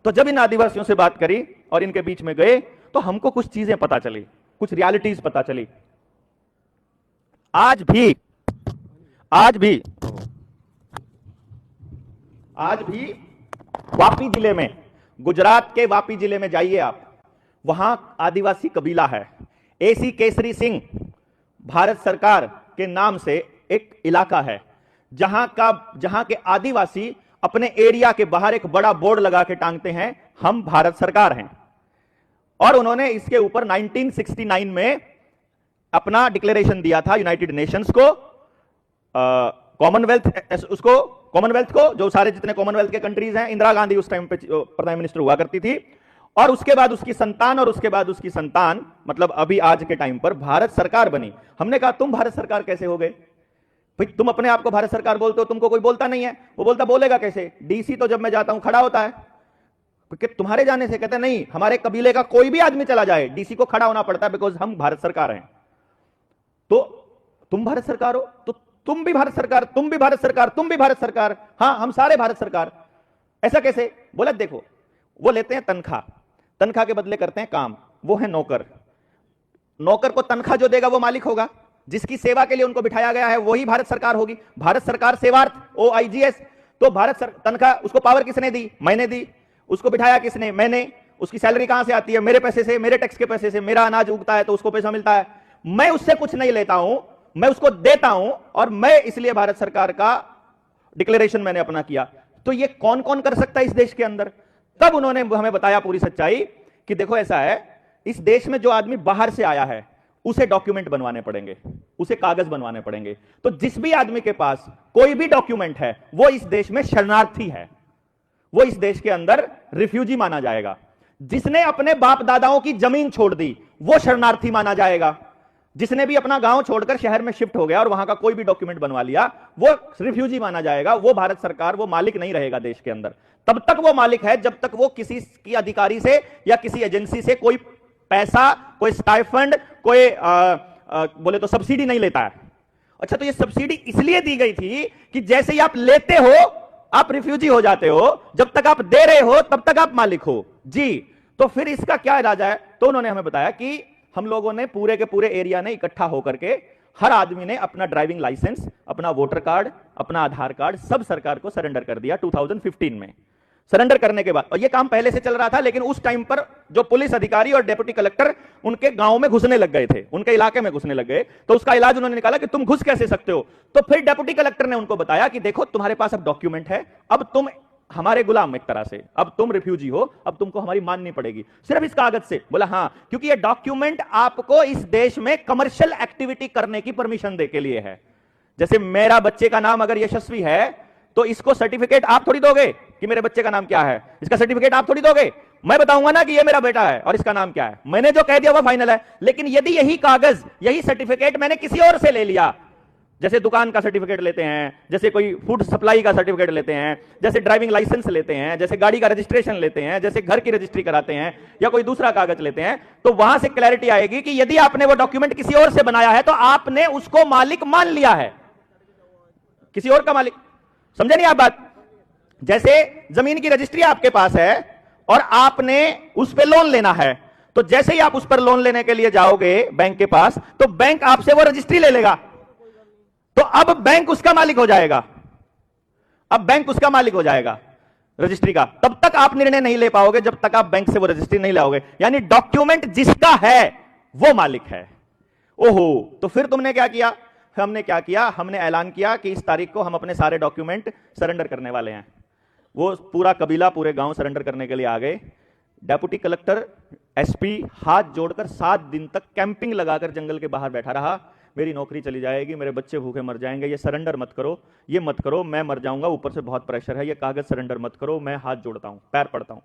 तो जब इन आदिवासियों से बात करी और इनके बीच में गए तो हमको कुछ चीजें पता चली, कुछ रियलिटीज पता चली। आज भी वापी जिले में, गुजरात के वापी जिले में जाइए आप, वहां आदिवासी कबीला है। एसी केसरी सिंह भारत सरकार के नाम से एक इलाका है जहां के आदिवासी अपने एरिया के बाहर एक बड़ा बोर्ड लगा के टांगते हैं, हम भारत सरकार हैं। और उन्होंने इसके ऊपर 1969 में अपना डिक्लेरेशन दिया था यूनाइटेड नेशंस को, कॉमनवेल्थ को, जो सारे जितने कॉमनवेल्थ के कंट्रीज हैं। इंदिरा गांधी उस टाइम पे प्राइम मिनिस्टर हुआ करती थी। और उसके बाद उसकी संतान मतलब अभी आज के टाइम पर भारत सरकार बनी। हमने कहा तुम भारत सरकार कैसे हो गए भाई? तुम अपने आप को भारत सरकार बोलते हो, तुमको कोई बोलता नहीं है। वो बोलेगा कैसे? डीसी तो जब मैं जाता हूं खड़ा होता है, क्योंकि तुम्हारे जाने से कहते नहीं, हमारे कबीले का कोई भी आदमी चला जाए डीसी को खड़ा होना पड़ता है, बिकॉज हम भारत सरकार हैं। तो तुम भारत सरकार हो तो तुम भी भारत सरकार, तुम भी भारत सरकार, तुम भी भारत सरकार, हां हम सारे भारत सरकार। ऐसा कैसे? बोला देखो, वो लेते हैं तनख्वाह के बदले करते हैं काम। वो है नौकर को तनख्वाह जो देगा वो मालिक होगा। जिसकी सेवा के लिए उनको बिठाया गया है वही भारत सरकार होगी। भारत सरकार सेवार्थ, OIGS। तो तनख्वाह उसको पावर किसने दी? मैंने दी। उसको बिठाया किसने? मैंने। उसकी सैलरी कहां से आती है? मेरे पैसे से, मेरे टैक्स के पैसे से। मेरा अनाज उगता है तो उसको पैसा मिलता है। मैं उससे कुछ नहीं लेता हूं, मैं उसको देता हूं। और मैं इसलिए भारत सरकार का डिक्लेरेशन मैंने अपना किया। तो ये कौन कौन कर सकता है इस देश के अंदर? तब उन्होंने हमें बताया पूरी सच्चाई कि देखो ऐसा है, इस देश में जो आदमी बाहर से आया है उसे डॉक्यूमेंट बनवाने पड़ेंगे, उसे कागज बनवाने पड़ेंगे। तो जिस भी आदमी के पास कोई भी डॉक्यूमेंट है वो इस देश में शरणार्थी है, वो इस देश के अंदर रिफ्यूजी माना जाएगा। जिसने अपने बाप दादाओं की जमीन छोड़ दी वो शरणार्थी माना जाएगा। जिसने भी अपना गांव छोड़कर शहर में शिफ्ट हो गया और वहां का कोई भी डॉक्यूमेंट बनवा लिया वो रिफ्यूजी माना जाएगा। वो भारत सरकार, वो मालिक नहीं रहेगा देश के अंदर। तब तक वो मालिक है जब तक वो किसी की अधिकारी से या किसी एजेंसी से कोई पैसा, कोई स्टाइफंड, कोई बोले तो सब्सिडी नहीं लेता है। अच्छा, तो ये सब्सिडी इसलिए दी गई थी कि जैसे ही आप लेते हो आप रिफ्यूजी हो जाते हो, जब तक आप दे रहे हो तब तक आप मालिक हो जी। तो फिर इसका क्या इलाज है? तो उन्होंने हमें बताया कि हम लोगों ने पूरे के पूरे एरिया ने इकट्ठा होकर के हर आदमी ने अपना ड्राइविंग लाइसेंस, अपना वोटर कार्ड, अपना आधार कार्ड सब सरकार को सरेंडर कर दिया 2015 में। सरेंडर करने के बाद, और यह काम पहले से चल रहा था, लेकिन उस टाइम पर जो पुलिस अधिकारी और डेप्यूटी कलेक्टर उनके गांव में घुसने लग गए थे, उनके इलाके में घुसने लग गए। तो उसका इलाज उन्होंने निकाला कि तुम घुस कैसे सकते हो। तो फिर डेप्यूटी कलेक्टर ने उनको बताया कि देखो तुम्हारे पास अब डॉक्यूमेंट है, अब तुम हमारे गुलाम एक तरह से, अब तुम रिफ्यूजी हो, अब तुमको हमारी माननी पड़ेगी सिर्फ इस कागज से। बोला हाँ, क्योंकि ये डॉक्यूमेंट आपको इस देश में कमर्शियल एक्टिविटी करने की परमिशन दे के लिए है। जैसे मेरा बच्चे का नाम अगर यशस्वी है तो इसको सर्टिफिकेट आप थोड़ी दोगे कि मेरे बच्चे का नाम क्या है, इसका सर्टिफिकेट आप थोड़ी दोगे। मैं बताऊंगा ना कि ये मेरा बेटा है और इसका नाम क्या है। मैंने जो कह दिया वो फाइनल है। लेकिन यदि यही कागज, यही सर्टिफिकेट मैंने किसी और से ले लिया, जैसे दुकान का सर्टिफिकेट लेते हैं, जैसे कोई फूड सप्लाई का सर्टिफिकेट लेते हैं, जैसे ड्राइविंग लाइसेंस लेते हैं, जैसे गाड़ी का रजिस्ट्रेशन लेते हैं, जैसे घर की रजिस्ट्री कराते हैं या कोई दूसरा कागज लेते हैं, तो वहां से क्लैरिटी आएगी कि यदि आपने वो डॉक्यूमेंट किसी और से बनाया है तो आपने उसको मालिक मान लिया है, किसी और का मालिक। समझे नहीं आप बात? जैसे जमीन की रजिस्ट्री आपके पास है और आपने उस पर लोन लेना है, तो जैसे ही आप उस पर लोन लेने के लिए जाओगे बैंक के पास, तो बैंक आपसे वो रजिस्ट्री ले लेगा। तो अब बैंक उसका मालिक हो जाएगा, अब बैंक उसका मालिक हो जाएगा रजिस्ट्री का। तब तक आप निर्णय नहीं ले पाओगे जब तक आप बैंक से वो रजिस्ट्री नहीं लाओगे। यानी डॉक्यूमेंट जिसका है वो मालिक है। ओहो, तो फिर तुमने क्या किया? हमने क्या किया? हमने ऐलान किया कि इस तारीख को हम अपने सारे डॉक्यूमेंट सरेंडर करने वाले हैं। वो पूरा कबीला, पूरे गांव सरेंडर करने के लिए आ गए। डेप्यूटी कलेक्टर, एसपी हाथ जोड़कर 7 दिन तक कैंपिंग लगाकर जंगल के बाहर बैठा रहा। मेरी नौकरी चली जाएगी, मेरे बच्चे भूखे मर जाएंगे, ये सरेंडर मत करो, ये मत करो, मैं मर जाऊंगा, ऊपर से बहुत प्रेशर है, ये कागज सरेंडर मत करो। मैं हाथ जोड़ता हूं, पैर पड़ता हूं।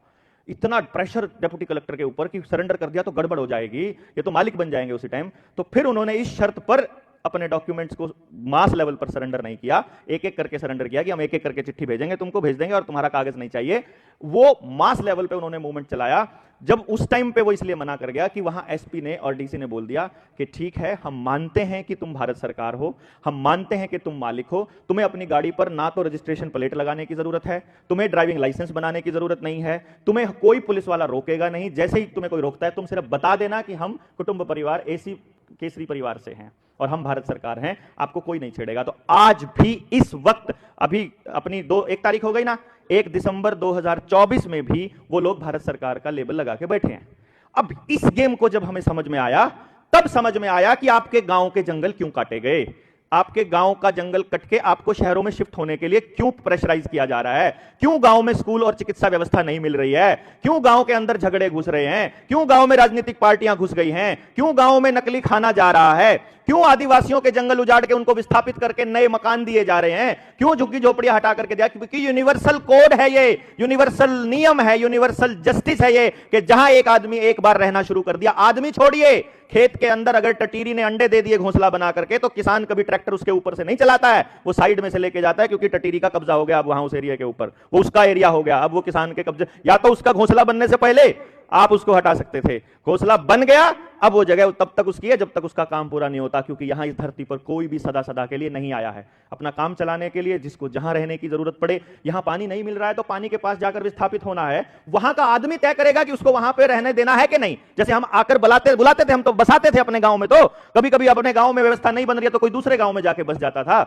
इतना प्रेशर डेप्यूटी कलेक्टर के ऊपर कि सरेंडर कर दिया तो गड़बड़ हो जाएगी, ये तो मालिक बन जाएंगे उसी टाइम। तो फिर उन्होंने इस शर्त पर अपने डॉक्यूमेंट्स को मास लेवल पर सरेंडर नहीं किया, एक एक करके सरेंडर किया कि हम एक एक करके चिट्ठी भेजेंगे, तुमको भेज देंगे और तुम्हारा कागज नहीं चाहिए। वो मास लेवल पे उन्होंने मूवमेंट चलाया। जब उस टाइम पे वो इसलिए मना कर गया कि वहां एसपी ने और डीसी ने बोल दिया कि ठीक है, हम मानते हैं कि तुम भारत सरकार हो, हम मानते हैं कि तुम मालिक हो, तुम्हें अपनी गाड़ी पर ना तो रजिस्ट्रेशन प्लेट लगाने की जरूरत है, तुम्हें ड्राइविंग लाइसेंस बनाने की जरूरत नहीं है, तुम्हें कोई पुलिस वाला रोकेगा नहीं, जैसे ही तुम्हें कोई रोकता है तुम सिर्फ बता देना कि हम कुटुंब परिवार एसी केसरी परिवार से हैं और हम भारत सरकार हैं, आपको कोई नहीं छेड़ेगा। तो आज भी इस वक्त अभी अपनी 1 तारीख हो गई ना, 1 दिसंबर 2024 में भी वो लोग भारत सरकार का लेबल लगा के बैठे हैं। अब इस गेम को जब हमें समझ में आया, तब समझ में आया कि आपके गांव के जंगल क्यों काटे गए, आपके गांव का जंगल कट के आपको शहरों में शिफ्ट होने के लिए क्यों प्रेशराइज किया जा रहा है, क्यों गांव में स्कूल और चिकित्सा व्यवस्था नहीं मिल रही है, क्यों गांव के अंदर झगड़े घुस रहे हैं, क्यों गांव में राजनीतिक पार्टियां घुस गई हैं, क्यों गांव में नकली खाना जा रहा है, क्यों आदिवासियों के जंगल उजाड़ के उनको विस्थापित करके नए मकान दिए जा रहे हैं, क्यों झुग्गी झोपड़ियां हटा करके दिया, क्योंकि यूनिवर्सल कोड है ये, यूनिवर्सल नियम है, यूनिवर्सल जस्टिस है ये कि जहां एक आदमी एक बार रहना शुरू कर दिया, आदमी छोड़िए, खेत के अंदर अगर टटीरी ने अंडे दे दिए घोंसला बना करके, तो किसान कभी ट्रैक्टर उसके ऊपर से नहीं चलाता है, वो साइड में से लेके जाता है, क्योंकि टटीरी का कब्जा हो गया अब वहां उस एरिया के ऊपर, वो उसका एरिया हो गया, अब वो किसान के कब्जे, या तो उसका घोंसला बनने से पहले आप उसको हटा सकते थे, घोंसला बन गया, अब वो जगह तब तक उसकी है जब तक उसका काम पूरा नहीं होता, क्योंकि यहां इस धरती पर कोई भी सदा सदा के लिए नहीं आया है, अपना काम चलाने के लिए, जिसको जहां रहने की जरूरत पड़े, यहां पानी नहीं मिल रहा है तो पानी के पास जाकर विस्थापित होना है, वहां का आदमी तय करेगा कि उसको वहां पे रहने देना है कि नहीं। जैसे हम आकर बुलाते थे, हम तो बसाते थे अपने गांव में, तो कभी कभी अपने गांव में व्यवस्था नहीं बन रही है तो कोई दूसरे गांव में जाके बस जाता था।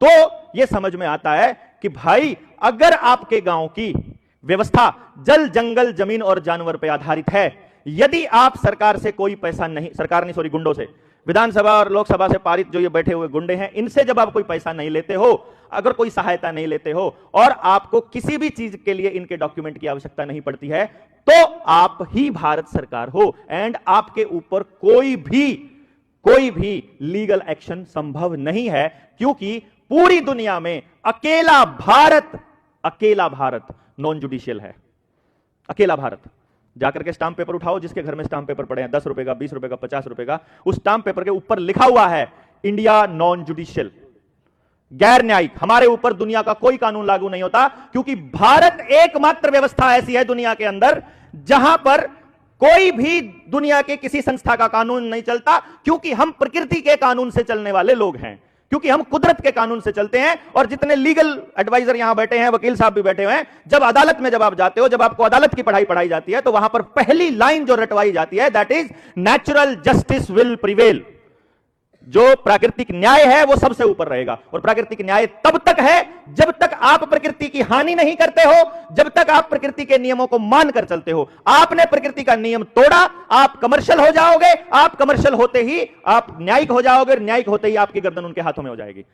तो यह समझ में आता है कि भाई अगर आपके गांव की व्यवस्था जल जंगल जमीन और जानवर पर आधारित है, यदि आप सरकार से कोई पैसा नहीं, सरकार नहीं सॉरी गुंडों से, विधानसभा और लोकसभा से पारित जो ये बैठे हुए गुंडे हैं, इनसे जब आप कोई पैसा नहीं लेते हो, अगर कोई सहायता नहीं लेते हो और आपको किसी भी चीज के लिए इनके डॉक्यूमेंट की आवश्यकता नहीं पड़ती है, तो आप ही भारत सरकार हो एंड आपके ऊपर कोई भी लीगल एक्शन संभव नहीं है, क्योंकि पूरी दुनिया में अकेला भारत नॉन जुडिशियल है। अकेला भारत। जाकर के स्टाम्प पेपर उठाओ, जिसके घर में स्टाम्प पेपर पड़े हैं 10 रुपए का, 20 रुपए का, 50 रुपए का, उस स्टाम्प पेपर के ऊपर लिखा हुआ है इंडिया नॉन जुडिशियल, गैर न्यायिक। हमारे ऊपर दुनिया का कोई कानून लागू नहीं होता, क्योंकि भारत एकमात्र व्यवस्था ऐसी है दुनिया के अंदर जहां पर कोई भी दुनिया के किसी संस्था का कानून नहीं चलता, क्योंकि हम प्रकृति के कानून से चलने वाले लोग हैं, क्योंकि हम कुदरत के कानून से चलते हैं। और जितने लीगल एडवाइजर यहां बैठे हैं, वकील साहब भी बैठे हुए हैं, जब अदालत में जब आप जाते हो, जब आपको अदालत की पढ़ाई जाती है, तो वहां पर पहली लाइन जो रटवाई जाती है, that is natural justice will prevail. जो प्राकृतिक न्याय है वो सबसे ऊपर रहेगा, और प्राकृतिक न्याय तब तक है जब तक आप प्रकृति की हानि नहीं करते हो, जब तक आप प्रकृति के नियमों को मानकर चलते हो। आपने प्रकृति का नियम तोड़ा, आप कमर्शियल हो जाओगे, आप कमर्शियल होते ही आप न्यायिक हो जाओगे, न्यायिक होते ही आपकी गर्दन उनके हाथों में हो जाएगी।